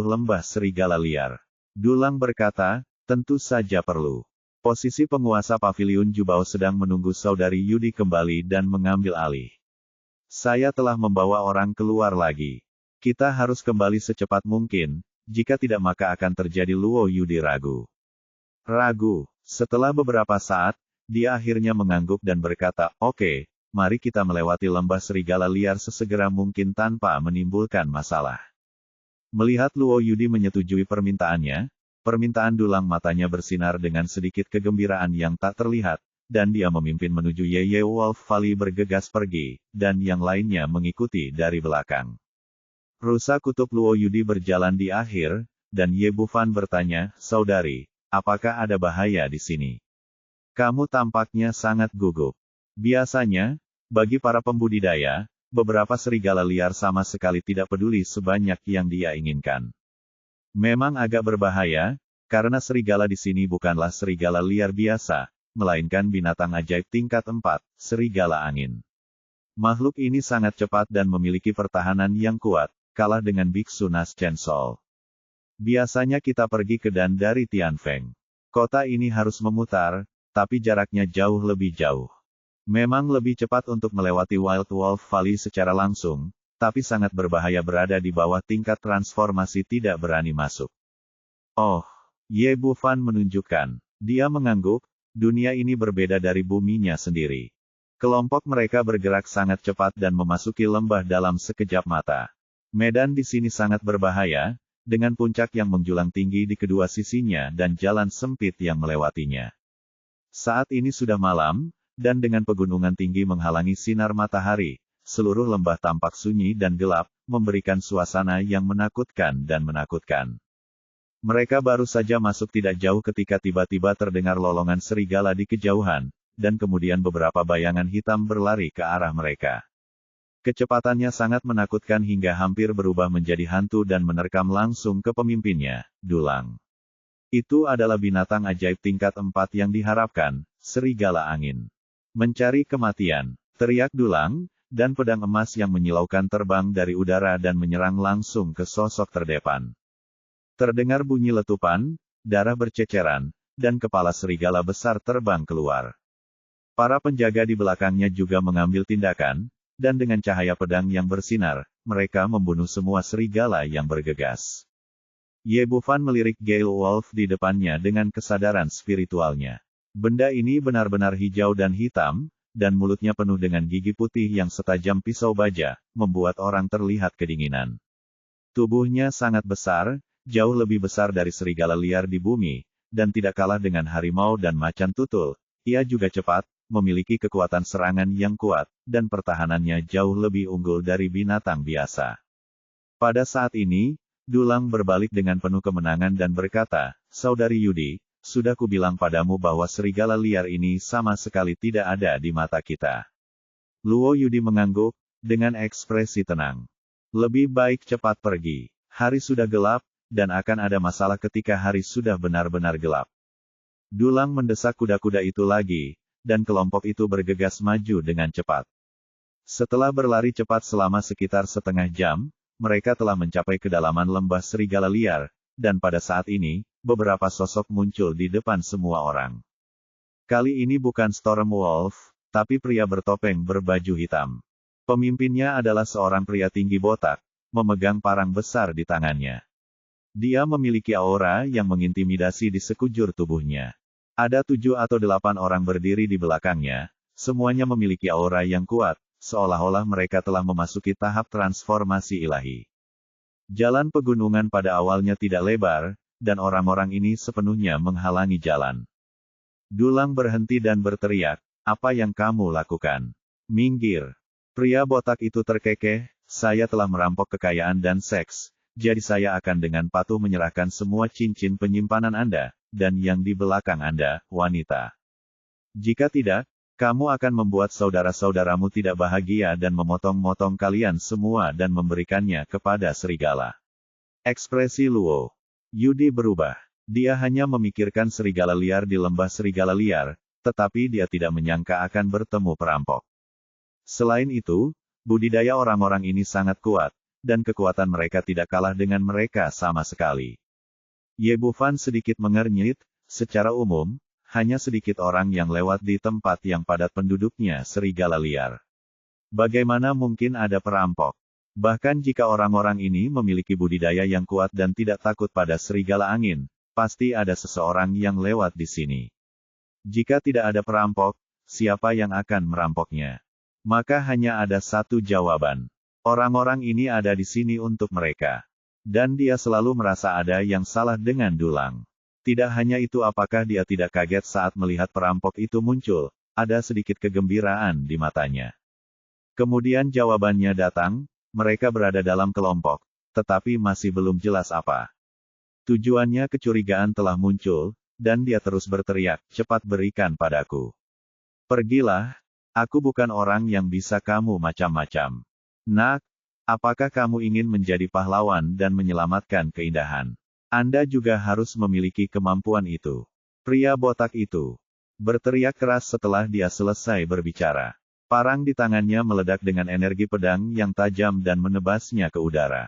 Lembah Serigala Liar. Dulang berkata, tentu saja perlu. Posisi penguasa paviliun Jubao sedang menunggu saudari Yudi kembali dan mengambil alih. Saya telah membawa orang keluar lagi. Kita harus kembali secepat mungkin, jika tidak maka akan terjadi. Luo Yudi ragu. Setelah beberapa saat, dia akhirnya mengangguk dan berkata, "Oke, mari kita melewati lembah serigala liar sesegera mungkin tanpa menimbulkan masalah." Melihat Luo Yudi menyetujui permintaannya, permintaan Dulang matanya bersinar dengan sedikit kegembiraan yang tak terlihat, dan dia memimpin menuju Ye Wolf Valley bergegas pergi, dan yang lainnya mengikuti dari belakang. Rusa kutub Luo Yudi berjalan di akhir, dan Ye Bufan bertanya, "Saudari, apakah ada bahaya di sini? Kamu tampaknya sangat gugup." Biasanya, bagi para pembudidaya, beberapa serigala liar sama sekali tidak peduli sebanyak yang dia inginkan. Memang agak berbahaya, karena serigala di sini bukanlah serigala liar biasa, melainkan binatang ajaib tingkat 4, serigala angin. Makhluk ini sangat cepat dan memiliki pertahanan yang kuat, kalah dengan Biksu Nas Chensol. Biasanya kita pergi ke Dan dari Tianfeng. Kota ini harus memutar, tapi jaraknya jauh lebih jauh. Memang lebih cepat untuk melewati Wild Wolf Valley secara langsung, tapi sangat berbahaya berada di bawah tingkat transformasi tidak berani masuk. Oh, Ye Bufan menunjukkan. Dia mengangguk, dunia ini berbeda dari buminya sendiri. Kelompok mereka bergerak sangat cepat dan memasuki lembah dalam sekejap mata. Medan di sini sangat berbahaya, dengan puncak yang menjulang tinggi di kedua sisinya dan jalan sempit yang melewatinya. Saat ini sudah malam, dan dengan pegunungan tinggi menghalangi sinar matahari, seluruh lembah tampak sunyi dan gelap, memberikan suasana yang menakutkan dan menakutkan. Mereka baru saja masuk tidak jauh ketika tiba-tiba terdengar lolongan serigala di kejauhan, dan kemudian beberapa bayangan hitam berlari ke arah mereka. Kecepatannya sangat menakutkan hingga hampir berubah menjadi hantu dan menerkam langsung ke pemimpinnya, Dulang. Itu adalah binatang ajaib tingkat 4 yang diharapkan, serigala angin. Mencari kematian, teriak Dulang, dan pedang emas yang menyilaukan terbang dari udara dan menyerang langsung ke sosok terdepan. Terdengar bunyi letupan, darah berceceran, dan kepala serigala besar terbang keluar. Para penjaga di belakangnya juga mengambil tindakan, dan dengan cahaya pedang yang bersinar, mereka membunuh semua serigala yang bergegas. Ye Bufan melirik Gale Wolf di depannya dengan kesadaran spiritualnya. Benda ini benar-benar hijau dan hitam, dan mulutnya penuh dengan gigi putih yang setajam pisau baja, membuat orang terlihat kedinginan. Tubuhnya sangat besar, jauh lebih besar dari serigala liar di bumi, dan tidak kalah dengan harimau dan macan tutul. Ia juga cepat, memiliki kekuatan serangan yang kuat, dan pertahanannya jauh lebih unggul dari binatang biasa. Pada saat ini, Dulang berbalik dengan penuh kemenangan dan berkata, "Saudari Yudi, sudah kubilang padamu bahwa serigala liar ini sama sekali tidak ada di mata kita." Luo Yudi mengangguk, dengan ekspresi tenang. "Lebih baik cepat pergi. Hari sudah gelap, dan akan ada masalah ketika hari sudah benar-benar gelap." Dulang mendesak kuda-kuda itu lagi, dan kelompok itu bergegas maju dengan cepat. Setelah berlari cepat selama sekitar setengah jam, mereka telah mencapai kedalaman lembah serigala liar, dan pada saat ini, beberapa sosok muncul di depan semua orang. Kali ini bukan Storm Wolf, tapi pria bertopeng berbaju hitam. Pemimpinnya adalah seorang pria tinggi botak, memegang parang besar di tangannya. Dia memiliki aura yang mengintimidasi di sekujur tubuhnya. Ada 7 atau 8 orang berdiri di belakangnya, semuanya memiliki aura yang kuat, seolah-olah mereka telah memasuki tahap transformasi ilahi. Jalan pegunungan pada awalnya tidak lebar, dan orang-orang ini sepenuhnya menghalangi jalan. Dulang berhenti dan berteriak, "Apa yang kamu lakukan? Minggir!" Pria botak itu terkekeh, "Saya telah merampok kekayaan dan seks, jadi saya akan dengan patuh menyerahkan semua cincin penyimpanan Anda, dan yang di belakang Anda, wanita. Jika tidak, kamu akan membuat saudara-saudaramu tidak bahagia dan memotong-motong kalian semua dan memberikannya kepada serigala." Ekspresi Luo Yudi berubah. Dia hanya memikirkan serigala liar di lembah serigala liar, tetapi dia tidak menyangka akan bertemu perampok. Selain itu, budidaya orang-orang ini sangat kuat, dan kekuatan mereka tidak kalah dengan mereka sama sekali. Ye Bufan sedikit mengernyit, secara umum, hanya sedikit orang yang lewat di tempat yang padat penduduknya serigala liar. Bagaimana mungkin ada perampok? Bahkan jika orang-orang ini memiliki budidaya yang kuat dan tidak takut pada serigala angin, pasti ada seseorang yang lewat di sini. Jika tidak ada perampok, siapa yang akan merampoknya? Maka hanya ada satu jawaban. Orang-orang ini ada di sini untuk mereka. Dan dia selalu merasa ada yang salah dengan Dulang. Tidak hanya itu, apakah dia tidak kaget saat melihat perampok itu muncul? Ada sedikit kegembiraan di matanya. Kemudian jawabannya datang, mereka berada dalam kelompok, tetapi masih belum jelas apa tujuannya. Kecurigaan telah muncul, dan dia terus berteriak, "Cepat berikan padaku. Pergilah, aku bukan orang yang bisa kamu macam-macam. Nak, apakah kamu ingin menjadi pahlawan dan menyelamatkan keindahan? Anda juga harus memiliki kemampuan itu." Pria botak itu berteriak keras setelah dia selesai berbicara. Parang di tangannya meledak dengan energi pedang yang tajam dan menebasnya ke udara.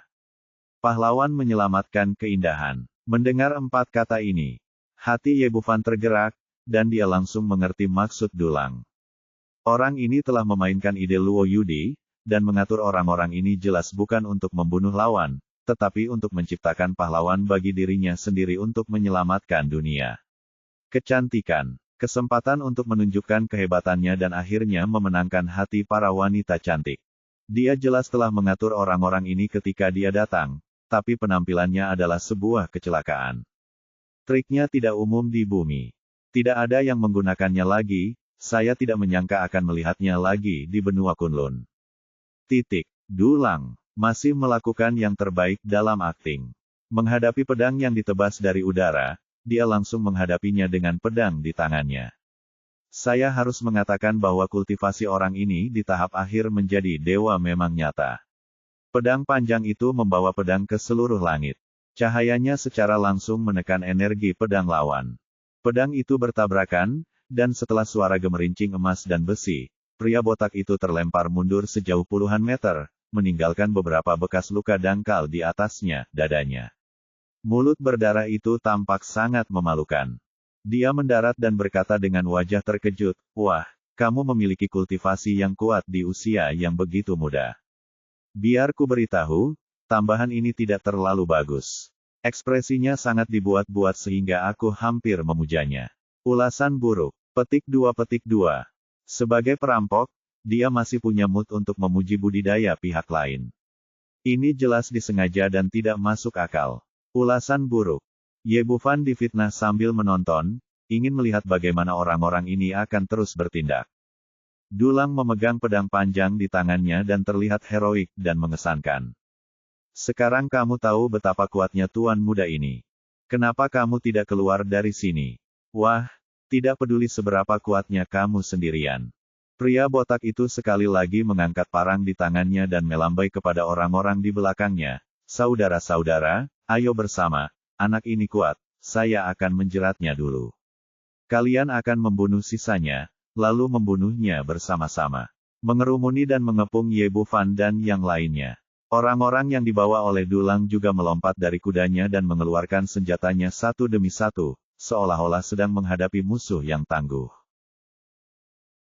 Pahlawan menyelamatkan keindahan. Mendengar 4 kata ini, hati Ye Bufan tergerak, dan dia langsung mengerti maksud Dulang. Orang ini telah memainkan ide Luo Yudi, dan mengatur orang-orang ini jelas bukan untuk membunuh lawan, tetapi untuk menciptakan pahlawan bagi dirinya sendiri untuk menyelamatkan dunia. Kecantikan, kesempatan untuk menunjukkan kehebatannya dan akhirnya memenangkan hati para wanita cantik. Dia jelas telah mengatur orang-orang ini ketika dia datang, tapi penampilannya adalah sebuah kecelakaan. Triknya tidak umum di bumi. Tidak ada yang menggunakannya lagi, saya tidak menyangka akan melihatnya lagi di benua Kunlun. Dulang masih melakukan yang terbaik dalam akting. Menghadapi pedang yang ditebas dari udara, dia langsung menghadapinya dengan pedang di tangannya. Saya harus mengatakan bahwa kultivasi orang ini di tahap akhir menjadi dewa memang nyata. Pedang panjang itu membawa pedang ke seluruh langit. Cahayanya secara langsung menekan energi pedang lawan. Pedang itu bertabrakan, dan setelah suara gemerincing emas dan besi, pria botak itu terlempar mundur sejauh puluhan meter, meninggalkan beberapa bekas luka dangkal di atasnya, dadanya. Mulut berdarah itu tampak sangat memalukan. Dia mendarat dan berkata dengan wajah terkejut, "Wah, kamu memiliki kultivasi yang kuat di usia yang begitu muda. Biar ku beritahu, tambahan ini tidak terlalu bagus." Ekspresinya sangat dibuat-buat sehingga aku hampir memujanya. Ulasan buruk. Petik 2. Sebagai perampok, dia masih punya mood untuk memuji budidaya pihak lain. Ini jelas disengaja dan tidak masuk akal. Ulasan buruk. Ye Bufan difitnah sambil menonton, ingin melihat bagaimana orang-orang ini akan terus bertindak. Dulang memegang pedang panjang di tangannya dan terlihat heroik dan mengesankan. Sekarang kamu tahu betapa kuatnya tuan muda ini. Kenapa kamu tidak keluar dari sini? Wah, tidak peduli seberapa kuatnya kamu sendirian. Pria botak itu sekali lagi mengangkat parang di tangannya dan melambai kepada orang-orang di belakangnya. Saudara-saudara, ayo bersama, anak ini kuat, saya akan menjeratnya dulu. Kalian akan membunuh sisanya, lalu membunuhnya bersama-sama. Mengerumuni dan mengepung Ye Bufan dan yang lainnya. Orang-orang yang dibawa oleh Dulang juga melompat dari kudanya dan mengeluarkan senjatanya satu demi satu, seolah-olah sedang menghadapi musuh yang tangguh.